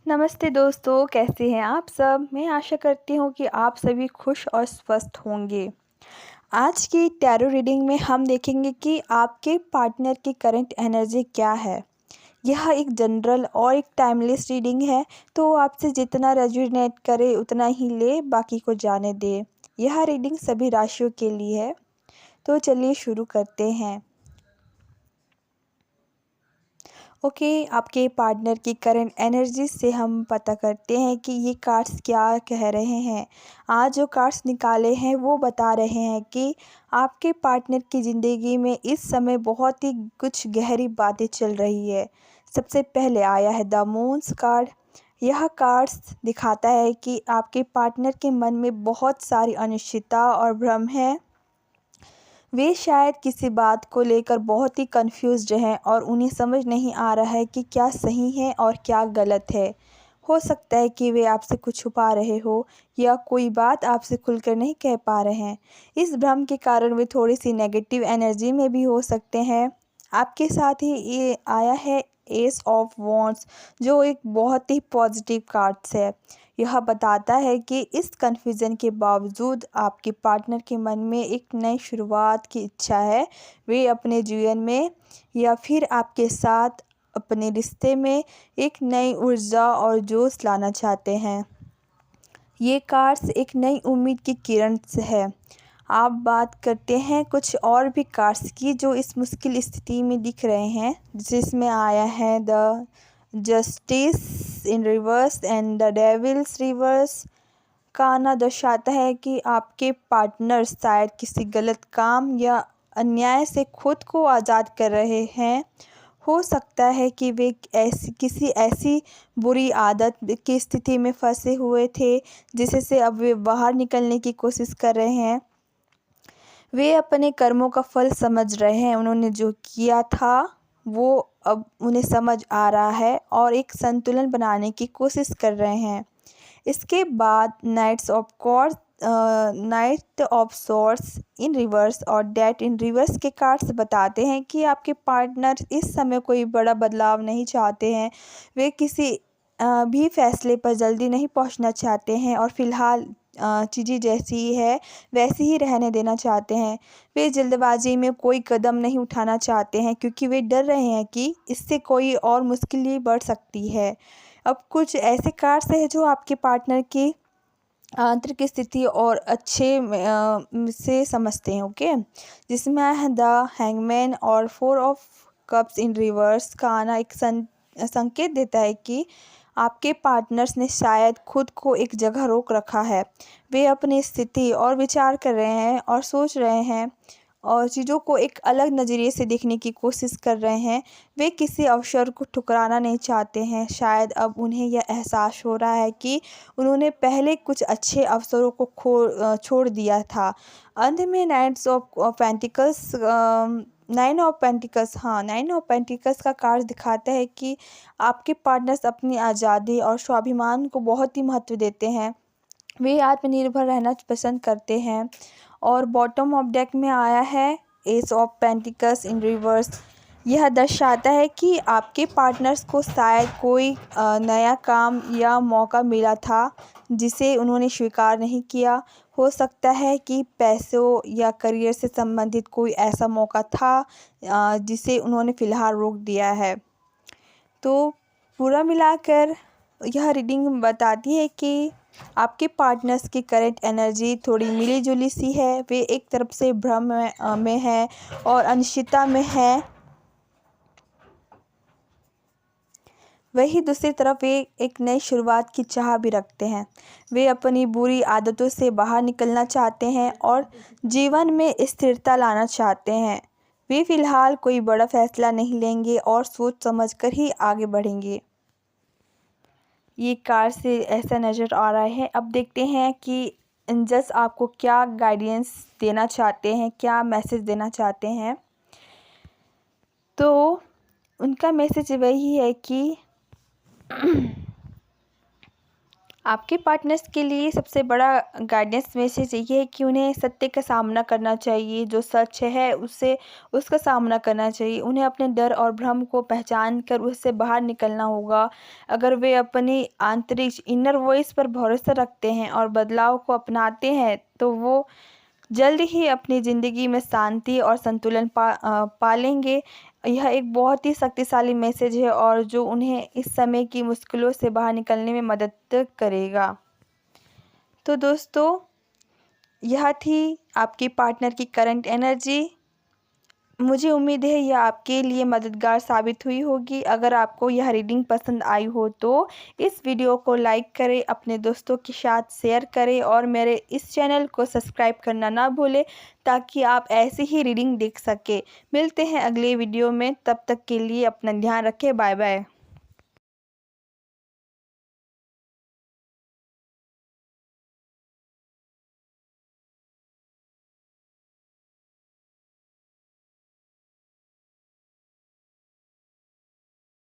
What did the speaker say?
नमस्ते दोस्तों, कैसे हैं आप सब? मैं आशा करती हूँ कि आप सभी खुश और स्वस्थ होंगे। आज की टैरो रीडिंग में हम देखेंगे कि आपके पार्टनर की करंट एनर्जी क्या है। यह एक जनरल और एक टाइमलेस रीडिंग है, तो आपसे जितना रेजोनेट करे उतना ही ले, बाकी को जाने दे। यह रीडिंग सभी राशियों के लिए है, तो चलिए शुरू करते हैं। ओके, आपके पार्टनर की करंट एनर्जी से हम पता करते हैं कि ये कार्ड्स क्या कह रहे हैं। आज जो कार्ड्स निकाले हैं वो बता रहे हैं कि आपके पार्टनर की ज़िंदगी में इस समय बहुत ही कुछ गहरी बातें चल रही है। सबसे पहले आया है द मून्स कार्ड। यह कार्ड्स दिखाता है कि आपके पार्टनर के मन में बहुत सारी अनिश्चितता और भ्रम है। वे शायद किसी बात को लेकर बहुत ही कंफ्यूज्ड हैं और उन्हें समझ नहीं आ रहा है कि क्या सही है और क्या गलत है। हो सकता है कि वे आपसे कुछ छुपा रहे हो या कोई बात आपसे खुलकर नहीं कह पा रहे हैं। इस भ्रम के कारण वे थोड़ी सी नेगेटिव एनर्जी में भी हो सकते हैं। आपके साथ ही ये आया है एस ऑफ वॉन्ड्स, जो एक बहुत ही पॉजिटिव कार्ड्स है। यह बताता है कि इस कन्फ्यूज़न के बावजूद आपके पार्टनर के मन में एक नई शुरुआत की इच्छा है। वे अपने जीवन में या फिर आपके साथ अपने रिश्ते में एक नई ऊर्जा और जोश लाना चाहते हैं। ये कार्ड्स एक नई उम्मीद की किरण से है। आप बात करते हैं कुछ और भी कार्ड्स की जो इस मुश्किल स्थिति में दिख रहे हैं, जिसमें आया है the justice in reverse and the devils reverse. काना दर्शाता है कि आपके पार्टनर शायद किसी गलत काम या अन्याय से खुद को आज़ाद कर रहे हैं। हो सकता है कि वे किसी ऐसी बुरी आदत की स्थिति में फंसे हुए थे जिससे से अब वे बाहर निकलने की कोशिश कर रहे हैं। वे अपने कर्मों का फल समझ रहे हैं। उन्होंने जो किया था वो अब उन्हें समझ आ रहा है और एक संतुलन बनाने की कोशिश कर रहे हैं। इसके बाद night of swords in reverse और डेथ इन रिवर्स के कार्ड्स बताते हैं कि आपके पार्टनर इस समय कोई बड़ा बदलाव नहीं चाहते हैं। वे किसी भी फैसले पर जल्दी नहीं पहुंचना चाहते हैं और फिलहाल चीज़ें जैसी है वैसी ही रहने देना चाहते हैं। वे जल्दबाजी में कोई कदम नहीं उठाना चाहते हैं क्योंकि वे डर रहे हैं कि इससे कोई और मुश्किलें बढ़ सकती है। अब कुछ ऐसे कार्ड्स हैं जो आपके पार्टनर की आंतरिक स्थिति और से समझते हैं। ओके, जिसमें आया है द हैंगमैन और 4 ऑफ कप्स इन रिवर्स का आना एक संकेत देता है कि आपके पार्टनर्स ने शायद खुद को एक जगह रोक रखा है। वे अपनी स्थिति और विचार कर रहे हैं और सोच रहे हैं और चीज़ों को एक अलग नज़रिए से देखने की कोशिश कर रहे हैं। वे किसी अवसर को ठुकराना नहीं चाहते हैं। शायद अब उन्हें यह एहसास हो रहा है कि उन्होंने पहले कुछ अच्छे अवसरों को छोड़ दिया था। अंत में नाइन ऑफ पेंटिकल्स का कार्ड दिखाता है कि आपके पार्टनर्स अपनी आज़ादी और स्वाभिमान को बहुत ही महत्व देते हैं। वे आत्मनिर्भर रहना पसंद करते हैं। और बॉटम ऑफ डेक में आया है S of pentacles in reverse. यह दर्शाता है कि आपके पार्टनर्स को शायद कोई नया काम या मौका मिला था जिसे उन्होंने स्वीकार नहीं किया। हो सकता है कि पैसों या करियर से संबंधित कोई ऐसा मौका था जिसे उन्होंने फ़िलहाल रोक दिया है। तो पूरा मिलाकर यह रीडिंग बताती है कि आपके पार्टनर्स की करंट एनर्जी थोड़ी मिली-जुली सी है। वे एक तरफ से भ्रम में है और अनिश्चितता में है, वहीं दूसरी तरफ वे एक नई शुरुआत की चाह भी रखते हैं। वे अपनी बुरी आदतों से बाहर निकलना चाहते हैं और जीवन में स्थिरता लाना चाहते हैं। वे फ़िलहाल कोई बड़ा फैसला नहीं लेंगे और सोच समझकर ही आगे बढ़ेंगे। ये कार्ड से ऐसा नज़र आ रहा है। अब देखते हैं कि एंजल्स आपको क्या गाइडेंस देना चाहते हैं, क्या मैसेज देना चाहते हैं। तो उनका मैसेज वही है कि आपके पार्टनर्स के लिए सबसे बड़ा गाइडेंस मैसेज ये है कि उन्हें सत्य का सामना करना चाहिए। जो सच है उससे उसका सामना करना चाहिए। उन्हें अपने डर और भ्रम को पहचान कर उससे बाहर निकलना होगा। अगर वे अपनी आंतरिक इनर वॉइस पर भरोसा रखते हैं और बदलाव को अपनाते हैं तो वो जल्द ही अपनी ज़िंदगी में शांति और संतुलन पालेंगे। यह एक बहुत ही शक्तिशाली मैसेज है और जो उन्हें इस समय की मुश्किलों से बाहर निकलने में मदद करेगा। तो दोस्तों, यह थी आपकी पार्टनर की करंट एनर्जी। मुझे उम्मीद है यह आपके लिए मददगार साबित हुई होगी। अगर आपको यह रीडिंग पसंद आई हो तो इस वीडियो को लाइक करें, अपने दोस्तों के साथ शेयर करें और मेरे इस चैनल को सब्सक्राइब करना ना भूलें ताकि आप ऐसी ही रीडिंग देख सकें। मिलते हैं अगले वीडियो में, तब तक के लिए अपना ध्यान रखें। Bye bye.